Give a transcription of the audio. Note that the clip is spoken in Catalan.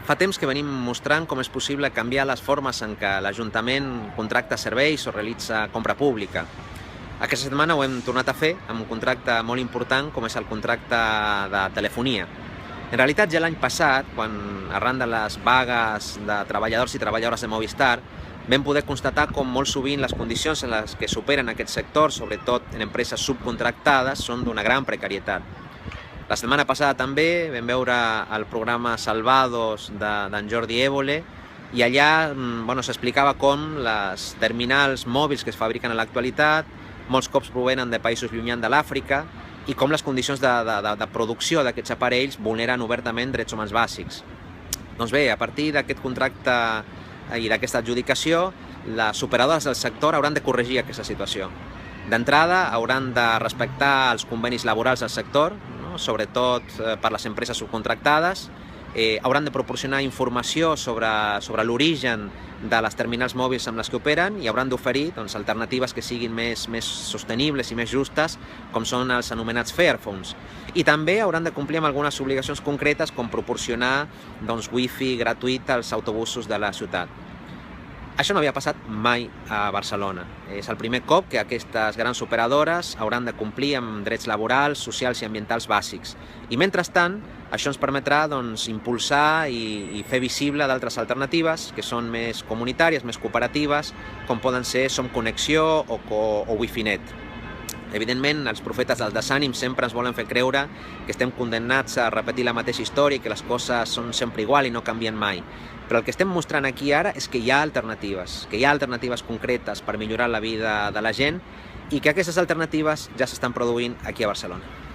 Fa temps que venim mostrant com és possible canviar les formes en què l'Ajuntament contracta serveis o realitza compra pública. Aquesta setmana ho hem tornat a fer amb un contracte molt important com és el contracte de telefonia. En realitat ja l'any passat, quan arran de les vagues de treballadors i treballadores de Movistar, vam poder constatar com molt sovint les condicions en les que s'operen aquest sector, sobretot en empreses subcontractades, són d'una gran precarietat. La setmana passada també vam veure el programa Salvados d'en Jordi Évole i allà s'explicava com les terminals mòbils que es fabriquen en l'actualitat molts cops provenen de països llunyans de l'Àfrica i com les condicions de producció d'aquests aparells vulneren obertament drets humans bàsics. Doncs bé, a partir d'aquest contracte i d'aquesta adjudicació, les operadores del sector hauran de corregir aquesta situació. D'entrada, hauran de respectar els convenis laborals del sector, sobretot per les empreses subcontractades, hauran de proporcionar informació sobre l'origen de les terminals mòbils amb les que operen i hauran d'oferir alternatives que siguin més sostenibles i més justes, com són els anomenats Fairphones. I també hauran de complir amb algunes obligacions concretes, com proporcionar wifi gratuït als autobusos de la ciutat. Això no havia passat mai a Barcelona. És el primer cop que aquestes grans operadores hauran de complir amb drets laborals, socials i ambientals bàsics. I mentrestant, això ens permetrà impulsar i fer visible d'altres alternatives que són més comunitàries, més cooperatives, com poden ser Som Connexió o Wifinet. Evidentment, els profetes del desànim sempre ens volen fer creure que estem condemnats a repetir la mateixa història i que les coses són sempre igual i no canvien mai. Però el que estem mostrant aquí ara és que hi ha alternatives concretes per millorar la vida de la gent i que aquestes alternatives ja s'estan produint aquí a Barcelona.